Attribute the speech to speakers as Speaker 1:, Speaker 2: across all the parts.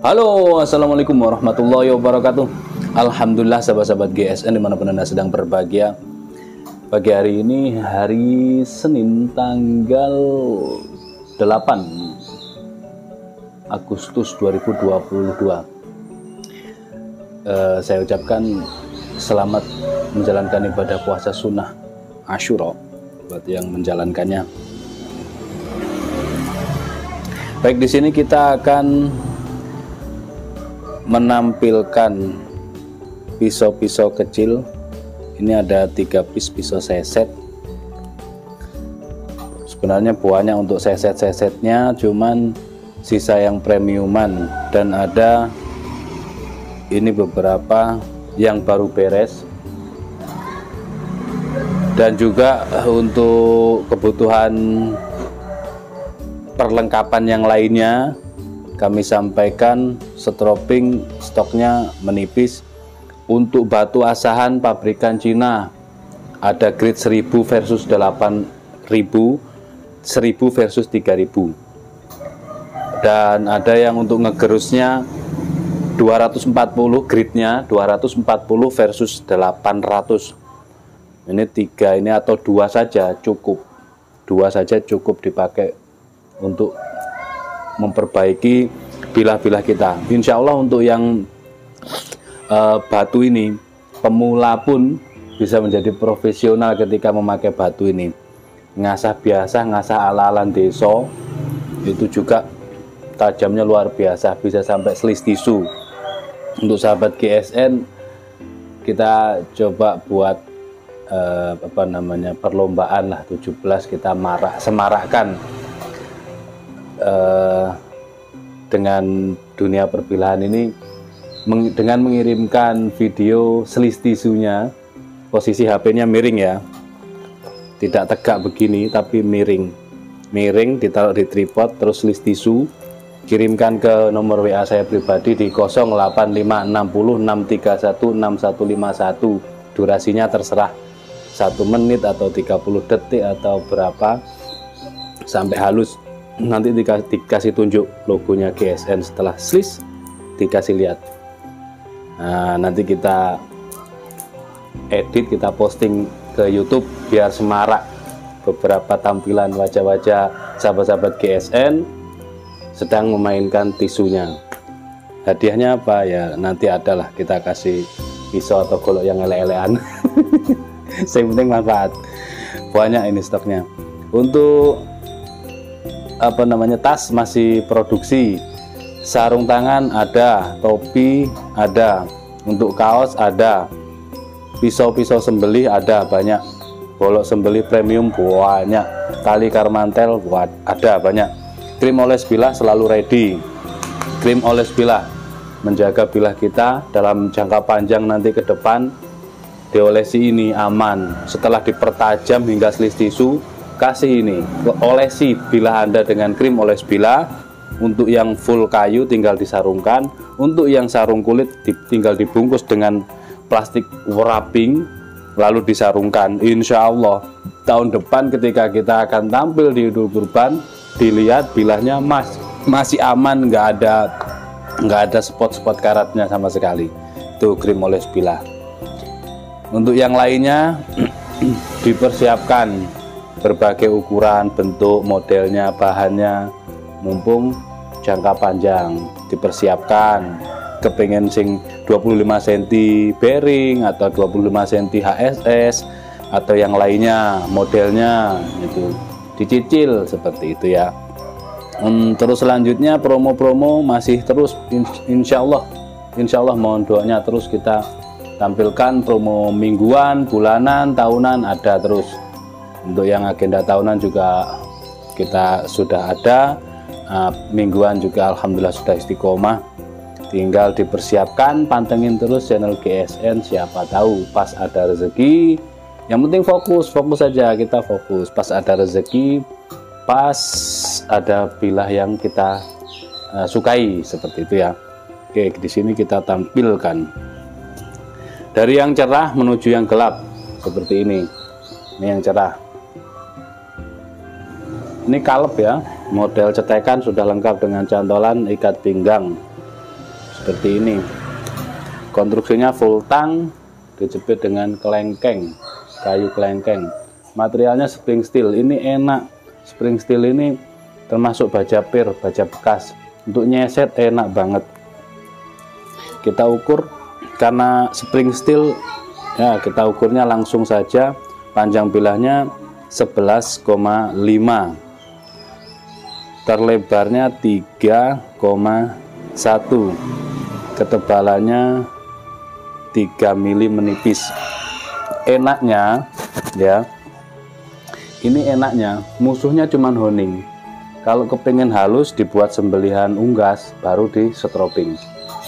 Speaker 1: Halo, assalamualaikum warahmatullahi wabarakatuh. Alhamdulillah sahabat-sahabat GSN dimanapun Anda sedang berbahagia. Pagi hari ini hari Senin tanggal 8 Agustus 2022. Saya ucapkan selamat menjalankan ibadah puasa sunnah Asyura buat yang menjalankannya. Baik, di sini kita akan menampilkan pisau-pisau kecil. Ini ada 3 piece pisau seset. Sebenarnya buahnya untuk seset-sesetnya, cuman sisa yang premiuman, dan ada ini beberapa yang baru beres. Dan juga untuk kebutuhan perlengkapan yang lainnya kami sampaikan stropping stoknya menipis. Untuk batu asahan pabrikan Cina ada grade 1000 versus 8000, 1000 versus 3000, dan ada yang untuk ngegerusnya 240 grade-nya 240 versus 800. Ini 3 ini atau 2 saja cukup, 2 saja cukup dipakai untuk memperbaiki bilah-bilah kita. Insya Allah untuk yang batu ini, pemula pun bisa menjadi profesional ketika memakai batu ini. Ngasah biasa, ngasah ala-ala desa, itu juga tajamnya luar biasa, bisa sampai selis tisu. Untuk sahabat GSN, kita coba buat perlombaan lah, 17 kita semarakkan dengan dunia perbilahan ini, dengan mengirimkan video selis tisunya. Posisi HP-nya miring ya, tidak tegak begini tapi miring, ditaruh di tripod, terus selis tisu, kirimkan ke nomor WA saya pribadi di 085606316151. Durasinya terserah 1 menit atau 30 detik atau berapa, sampai halus. Nanti dikasih tunjuk logonya GSN, setelah slis dikasih lihat. Nah, nanti kita edit, kita posting ke YouTube biar semarak beberapa tampilan wajah-wajah sahabat-sahabat GSN sedang memainkan tisunya. Hadiahnya apa ya, nanti adalah kita kasih pisau atau golok yang ele-elean. Yang penting manfaat. Banyak ini stoknya. Untuk tas masih produksi, sarung tangan ada, topi ada, untuk kaos ada, pisau-pisau sembelih ada banyak, golok sembelih premium banyak, tali karmantel ada banyak, krim oles bilah selalu ready. Krim oles bilah menjaga bilah kita dalam jangka panjang, nanti ke depan diolesi ini aman. Setelah dipertajam hingga selis tisu, kasih ini, olesi bilah Anda dengan krim oles bilah, Untuk yang full kayu tinggal disarungkan, untuk yang sarung kulit tinggal dibungkus dengan plastik wrapping lalu disarungkan. Insya Allah tahun depan ketika kita akan tampil di Idul Kurban, dilihat bilahnya masih aman, nggak ada spot-spot karatnya sama sekali. Itu krim oles bilah. Untuk yang lainnya dipersiapkan berbagai ukuran, bentuk, modelnya, bahannya, mumpung jangka panjang. Dipersiapkan kepengen sing 25 cm bearing atau 25 cm HSS atau yang lainnya modelnya, itu dicicil seperti itu ya. Terus selanjutnya promo-promo masih terus, insya Allah mohon doanya terus kita tampilkan promo mingguan, bulanan, tahunan ada terus. Untuk yang agenda tahunan juga kita sudah ada, mingguan juga alhamdulillah sudah istiqomah. Tinggal dipersiapkan, pantengin terus channel GSN, siapa tahu pas ada rezeki. Yang penting fokus saja, kita fokus. Pas ada rezeki, pas ada bilah yang kita sukai, seperti itu ya. Oke, di sini kita tampilkan dari yang cerah menuju yang gelap seperti ini. Ini yang cerah. Ini kalep ya, model cetekan sudah lengkap dengan cantolan ikat pinggang seperti ini. Konstruksinya full tang, dijepit dengan kelengkeng, kayu kelengkeng. Materialnya spring steel. Ini enak, spring steel ini termasuk baja pir, baja bekas. Untuk nyeset enak banget. Kita ukur karena spring steel ya, kita ukurnya langsung saja. Panjang bilahnya 11,5, terlebarnya 3,1, ketebalannya 3 mili menipis. Enaknya ya, ini enaknya musuhnya cuman honing. Kalau kepengen halus dibuat sembelihan unggas baru di stroping.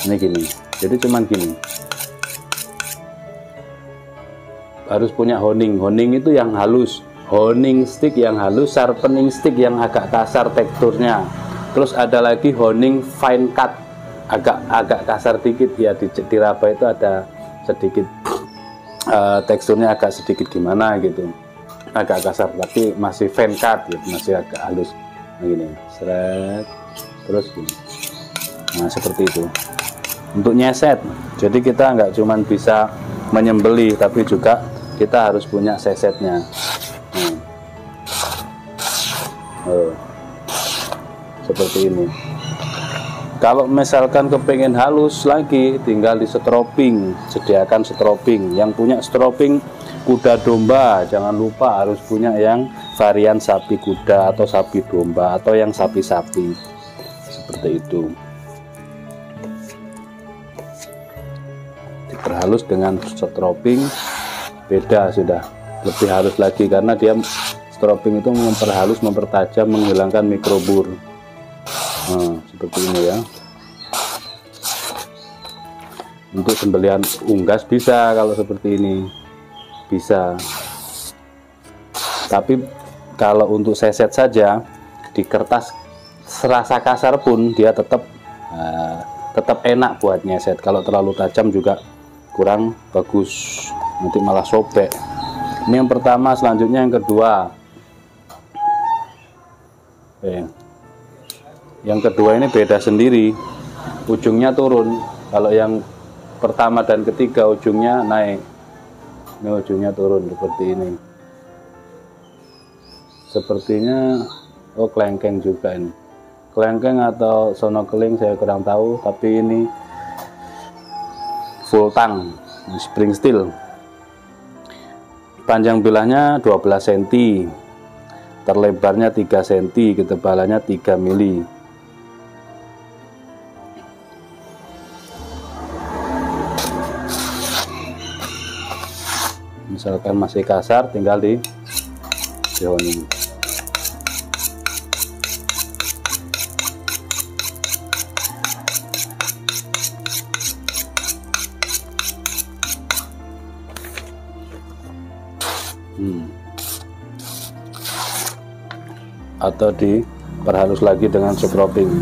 Speaker 1: Ini gini, jadi cuman gini. Harus punya honing itu yang halus, honing stick yang halus, sharpening stick yang agak kasar teksturnya. Terus ada lagi honing fine cut, agak kasar dikit ya, di raba itu ada sedikit teksturnya agak sedikit gimana gitu, agak kasar tapi masih fine cut gitu, masih agak halus. Nah gini, seret, terus gini. Nah seperti itu untuk nyeset. Jadi kita nggak cuman bisa menyembeli tapi juga kita harus punya sesetnya. Seperti ini. Kalau misalkan kepengen halus lagi, tinggal di stroping. Sediakan stroping. Yang punya stroping kuda domba, jangan lupa harus punya yang varian sapi kuda atau sapi domba atau yang sapi-sapi. Seperti itu. Diperhalus dengan stroping, beda sudah, lebih halus lagi karena dia stroping itu memperhalus, mempertajam, menghilangkan mikrobur. Nah, seperti ini ya. Untuk sembelihan unggas bisa, kalau seperti ini bisa. Tapi kalau untuk seset saja di kertas serasa kasar pun dia tetap enak buat nyeset. Kalau terlalu tajam juga kurang bagus, nanti malah sobek. Ini yang pertama, selanjutnya yang kedua. Yang kedua ini beda sendiri, ujungnya turun. Kalau yang pertama dan ketiga ujungnya naik, ini ujungnya turun seperti ini. Sepertinya kelengkeng juga ini, kelengkeng atau sonokeling saya kurang tahu, tapi ini full tang spring steel. Panjang bilahnya 12 cm, terlebarnya 3 cm, ketebalannya 3 mili. Misalkan masih kasar, tinggal di honing. Atau di perhalus lagi dengan scraping.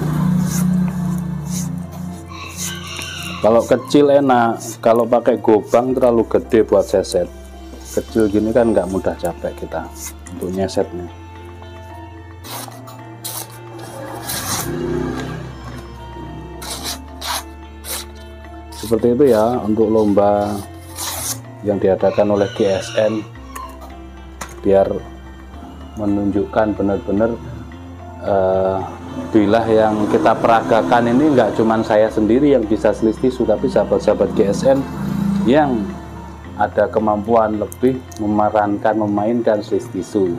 Speaker 1: Kalau kecil enak, kalau pakai gobang terlalu gede buat seset. Kecil gini kan nggak mudah capek kita untuk nyesetnya. Seperti itu ya untuk lomba yang diadakan oleh GSN, biar menunjukkan benar-benar bilah yang kita peragakan ini nggak cuman saya sendiri yang bisa selis tisu, tapi sahabat-sahabat GSN yang ada kemampuan lebih memainkan selis tisu.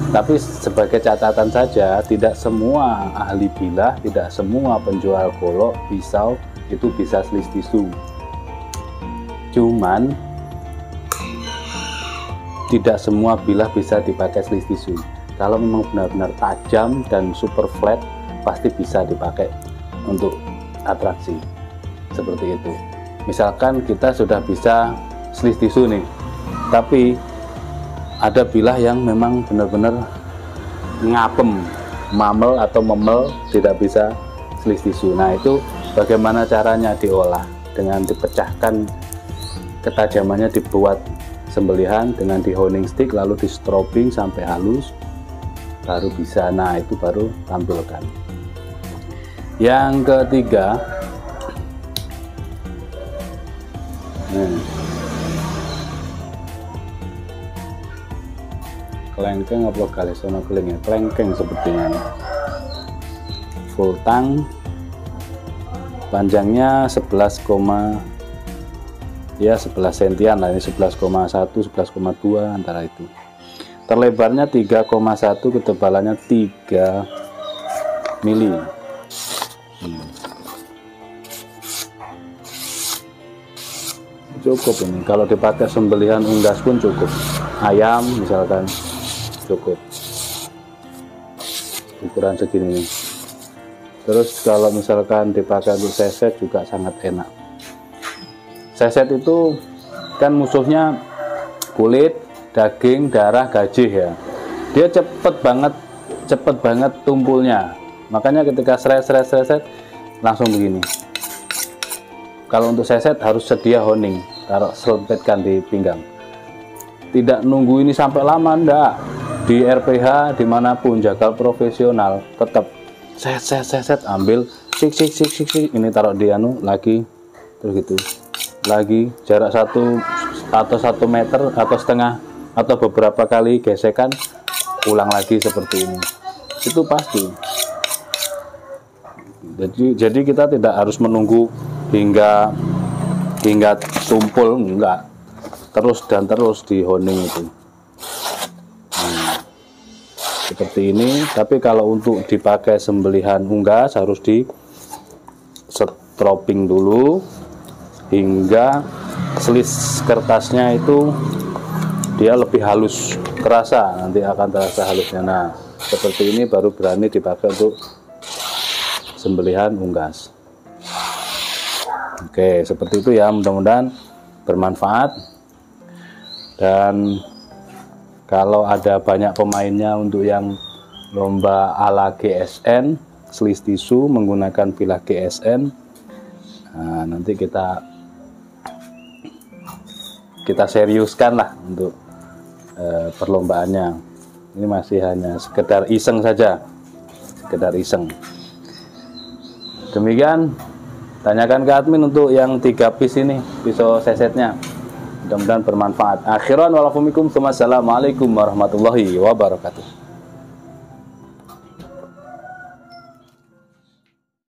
Speaker 1: Tapi sebagai catatan saja, tidak semua ahli bilah, tidak semua penjual golok, pisau itu bisa selis tisu. Cuman tidak semua bilah bisa dipakai selis tisu. Kalau memang benar-benar tajam dan super flat, pasti bisa dipakai untuk atraksi seperti itu. Misalkan kita sudah bisa selis tisu nih, tapi ada bilah yang memang benar-benar ngapem, mamel atau memel, tidak bisa selis tisu. Nah, itu bagaimana caranya diolah? Dengan dipecahkan, ketajamannya dibuat sembelihan dengan di honing stick, lalu di strobing sampai halus, baru bisa. Nah, itu baru tampilkan. Yang ketiga, kelengkeng apa galesono keling ya, kelengkeng sepertinya. Full tang, panjangnya 11 sentian lah, ini 11,1 11,2 antara itu. Terlebarnya 3,1, ketebalannya 3 mili. Cukup ini, kalau dipakai sembelihan unggas pun cukup. Ayam misalkan cukup ukuran segini. Terus kalau misalkan dipakai untuk seset juga sangat enak. Seset itu kan musuhnya kulit, daging, darah, gajih ya. Dia cepet banget tumpulnya. Makanya ketika seret langsung begini. Kalau untuk seset harus sedia honing, taruh selempitkan di pinggang. Tidak nunggu ini sampai lama, ndak. Di RPH dimanapun jagal profesional tetap set ambil sik ini taruh di lagi, terus gitu lagi, jarak 1 meter atau setengah atau beberapa kali gesekan, ulang lagi seperti ini. Itu pasti. Jadi kita tidak harus menunggu hingga tumpul, enggak, terus di honing itu. Seperti ini. Tapi kalau untuk dipakai sembelihan unggas harus di stroping dulu hingga selis kertasnya itu dia lebih halus, terasa, nanti akan terasa halusnya. Nah, seperti ini baru berani dipakai untuk sembelihan unggas. Oke, seperti itu ya, mudah-mudahan bermanfaat. Dan kalau ada banyak pemainnya untuk yang lomba ala GSN, selis tisu menggunakan bilah GSN, nah, nanti kita seriuskan lah untuk perlombaannya. Ini masih hanya sekedar iseng saja, sekedar iseng. Demikian, tanyakan ke admin untuk yang 3 piece ini, pisau sesetnya. Mudah-mudahan bermanfaat. Akhiran walafumikum, assalamualaikum warahmatullahi wabarakatuh.